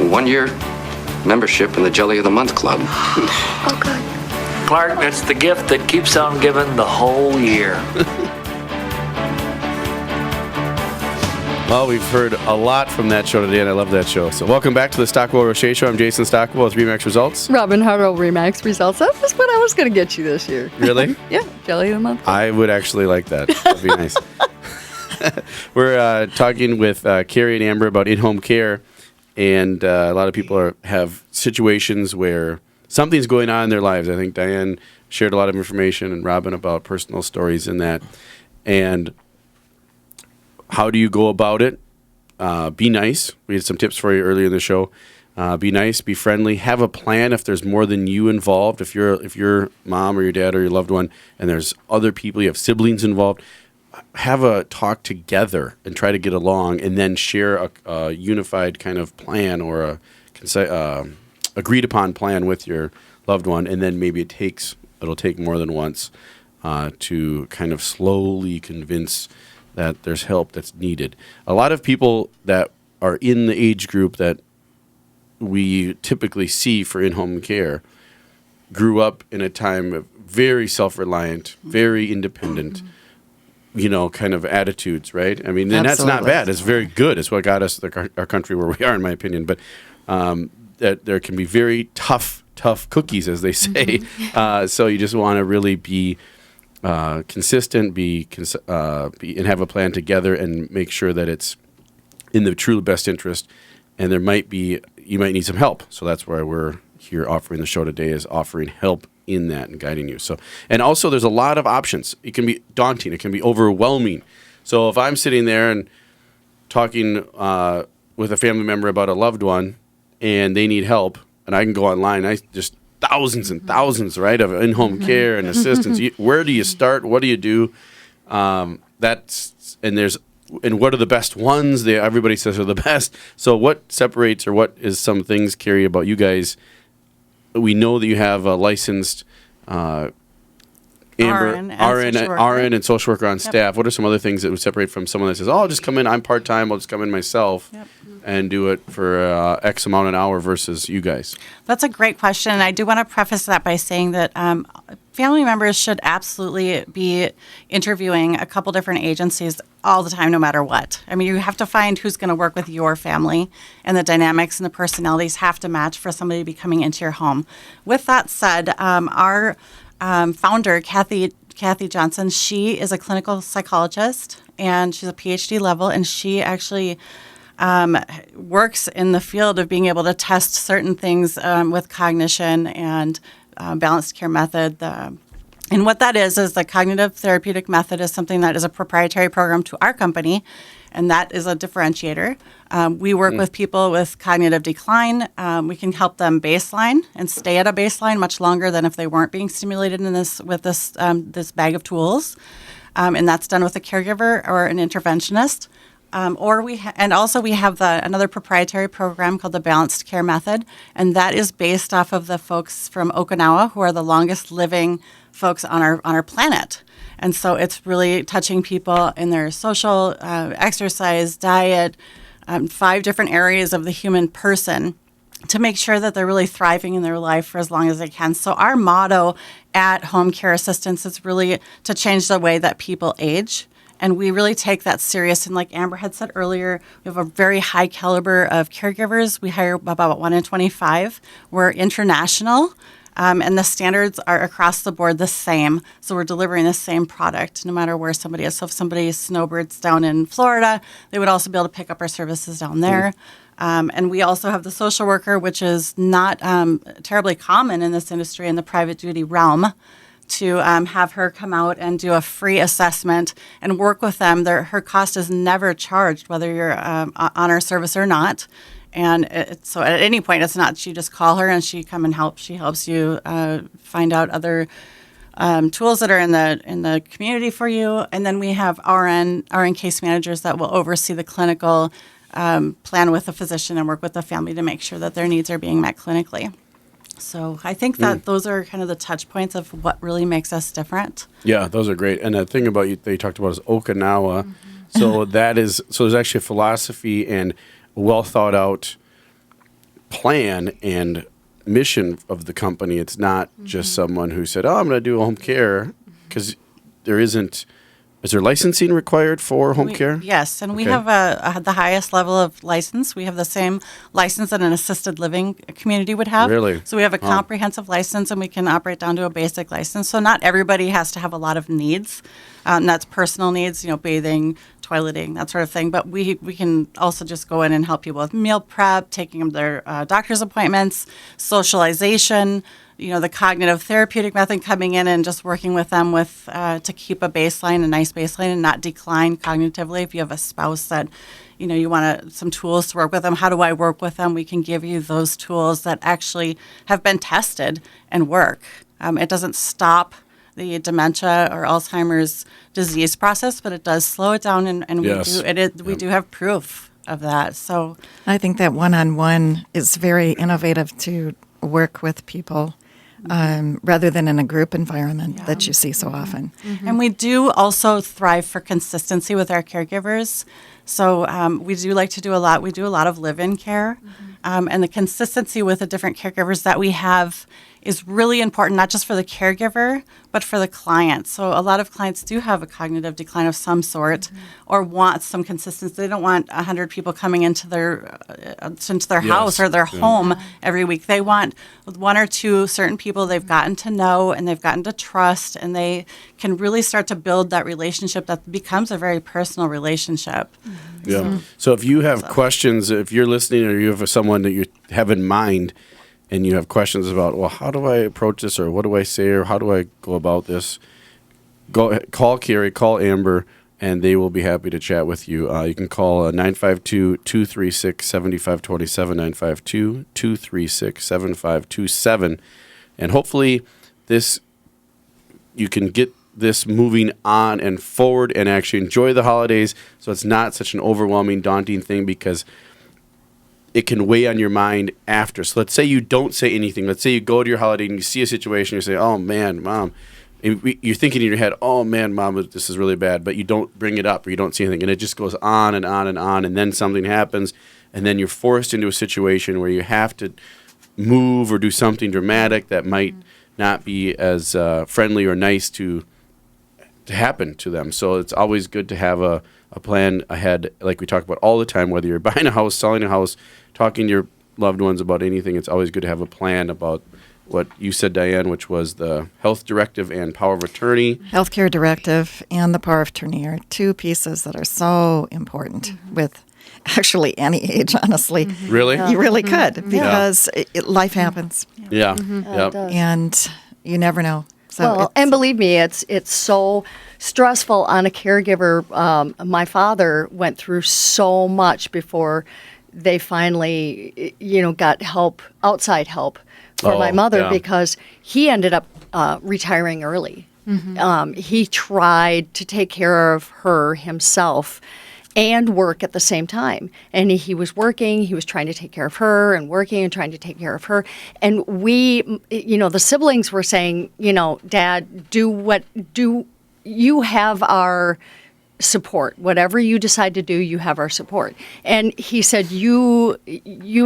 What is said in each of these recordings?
and 1-year membership in the Jelly of the Month Club. Oh, good. Clark, that's the gift that keeps on giving the whole year. Well, we've heard a lot from that show today, and I love that show. So welcome back to the Stockwell Roche Show. I'm Jason Stockwell with RE/MAX Results. Robin Harrell RE/MAX Results. That was what I was going to get you this year. Really? Yeah, Jelly of the Month. I would actually like that. That'd be nice. We're talking with Carrie and Amber about in-home care, and a lot of people have situations where something's going on in their lives. I think Diane shared a lot of information, and Robin about personal stories in that. And how do you go about it? Be nice. We had some tips for you earlier in the show. Be nice, be friendly, have a plan if there's more than you involved. If your mom or your dad or your loved one and there's other people, you have siblings involved, have a talk together and try to get along, and then share a unified kind of plan or a agreed upon plan with your loved one, and then maybe it'll take more than once to kind of slowly convince that there's help that's needed. A lot of people that are in the age group that we typically see for in-home care grew up in a time of very self-reliant, very independent, kind of attitudes, right? I mean, and that's not bad. It's very good. It's what got us our country where we are, in my opinion. But that there can be very tough cookies, as they say. So you just want to really be consistent, and have a plan together, and make sure that it's in the true best interest. And you might need some help. So that's why we're here offering the show today, is offering help in that and guiding you. So, and also there's a lot of options. It can be daunting. It can be overwhelming. So if I'm sitting there and talking with a family member about a loved one and they need help, and I can go online, just thousands and thousands, right, of in-home care and assistance. Where do you start? What do you do? And what are the best ones? Everybody says are the best. So what separates, or what is some things, Carrie, about you guys? We know that you have a licensed RN and social worker on staff. What are some other things that would separate from someone that says, "Oh, I'll just come in, I'm part-time, I'll just come in myself and do it for X amount an hour," versus you guys? That's a great question. And I do want to preface that by saying that family members should absolutely be interviewing a couple different agencies all the time, no matter what. I mean, you have to find who's going to work with your family, and the dynamics and the personalities have to match for somebody to be coming into your home. With that said, our founder, Kathy Johnson, she is a clinical psychologist, and she's a PhD level, and she actually works in the field of being able to test certain things with cognition and balanced care method. And what that is the cognitive therapeutic method is something that is a proprietary program to our company, and that is a differentiator. We work with people with cognitive decline. We can help them baseline and stay at a baseline much longer than if they weren't being stimulated with this bag of tools. And that's done with a caregiver or an interventionist. We have another proprietary program called the Balanced Care Method, and that is based off of the folks from Okinawa, who are the longest living folks on our planet. And so it's really touching people in their social, exercise, diet, 5 different areas of the human person, to make sure that they're really thriving in their life for as long as they can. So our motto at Home Care Assistance is really to change the way that people age. And we really take that serious. And like Amber had said earlier, we have a very high caliber of caregivers. We hire about 1 in 25. We're international. And the standards are across the board the same. So we're delivering the same product no matter where somebody is. So if somebody snowbirds down in Florida, they would also be able to pick up our services down there. And we also have the social worker, which is not terribly common in this industry in the private duty realm, to have her come out and do a free assessment and work with them. Her cost is never charged, whether you're on our service or not. And so at any point, it's not, you just call her and she come and help. She helps you find out other tools that are in the community for you. And then we have RN case managers that will oversee the clinical plan with the physician and work with the family to make sure that their needs are being met clinically. So I think that those are kind of the touch points of what really makes us different. Yeah, those are great. And the thing about that you talked about is Okinawa. So there's actually a philosophy and well thought out plan and mission of the company. It's not just someone who said, "Oh, I'm going to do home care," because there isn't. Is there licensing required for home care? Yes, and we Okay. have the highest level of license. We have the same license that an assisted living community would have. Really? So we have a Wow. comprehensive license, and we can operate down to a basic license. So not everybody has to have a lot of needs, and that's personal needs, bathing, toileting, that sort of thing. But we can also just go in and help people with meal prep, taking them to their doctor's appointments, socialization, the cognitive therapeutic method, coming in and just working with them to keep a nice baseline and not decline cognitively. If you have a spouse that, you want some tools to work with them, how do I work with them? We can give you those tools that actually have been tested and work. It doesn't stop the dementia or Alzheimer's disease process, but it does slow it down, and Yes. we do have proof of that. So I think that one-on-one is very innovative to work with people rather than in a group environment that you see so often. And we do also thrive for consistency with our caregivers. So we do like to do a lot. We do a lot of live-in care. And the consistency with the different caregivers that we have is really important, not just for the caregiver, but for the client. So a lot of clients do have a cognitive decline of some sort or want some consistency. They don't want 100 people coming into their house or their home every week. They want one or two certain people they've gotten to know and they've gotten to trust, and they can really start to build that relationship that becomes a very personal relationship. Yeah. So if you have questions, if you're listening or you have someone that you have in mind and you have questions about, well, how do I approach this, or what do I say, or how do I go about this, call Carrie, call Amber, and they will be happy to chat with you. You can call 952-236-7527, 952-236-7527. And hopefully you can get this moving on and forward and actually enjoy the holidays so it's not such an overwhelming, daunting thing, because it can weigh on your mind after. So let's say you don't say anything. Let's say you go to your holiday and you see a situation, you say, "Oh, man, Mom." And you're thinking in your head, "Oh, man, Mom, this is really bad." But you don't bring it up or you don't say anything. And it just goes on and on and on. And then something happens. And then you're forced into a situation where you have to move or do something dramatic that might not be as friendly or nice to happen to them. So it's always good to have a plan ahead, like we talk about all the time, whether you're buying a house, selling a house, talking to your loved ones about anything. It's always good to have a plan about what you said, Diane, which was the health directive and power of attorney. Healthcare directive and the power of attorney are two pieces that are so important with actually any age, honestly. Really? You really could, because life happens, Yeah. Yeah, it does. and you never know. So Well, and believe me, it's so stressful on a caregiver. My father went through so much before they finally, got help, outside help for my mother, because he ended up retiring early. He tried to take care of her himself and work at the same time. And he was working, he was trying to take care of her and working and trying to take care of her. And we, the siblings were saying, Dad, you have our support. Whatever you decide to do, you have our support. And he said, you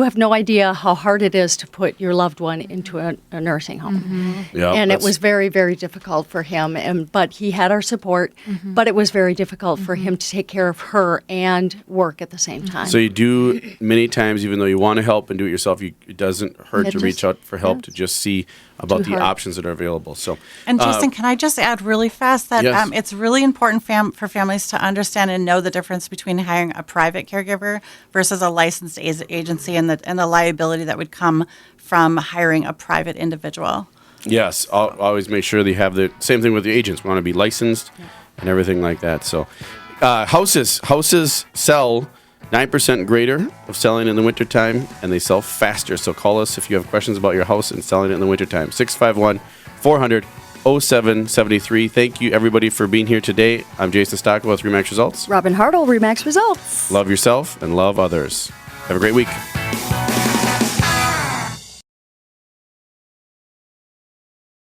have no idea how hard it is to put your loved one into a nursing home. Yeah, And it that's- was very, very difficult for him. But he had our support, but it was very difficult for him to take care of her and work at the same time. So you do many times, even though you want to help and do it yourself, it doesn't hurt It to reach just- out for help, to just see about Too the hard. options that are available. So, And Jason, can I just add really fast that Yes. it's really important for families to understand and know the difference between hiring a private caregiver versus a licensed agency, and the liability that would come from hiring a private individual. yes, I'll always make sure that you have the same thing with the agents. We want to be licensed and everything like that. So, houses sell 9% greater of selling in the wintertime, and they sell faster. So call us if you have questions about your house and selling it in the wintertime. 651-400-0773. Thank you, everybody, for being here today. I'm Jason Stockwell with RE/MAX Results. Robin Hartle, RE/MAX Results. Love yourself and love others. Have a great week.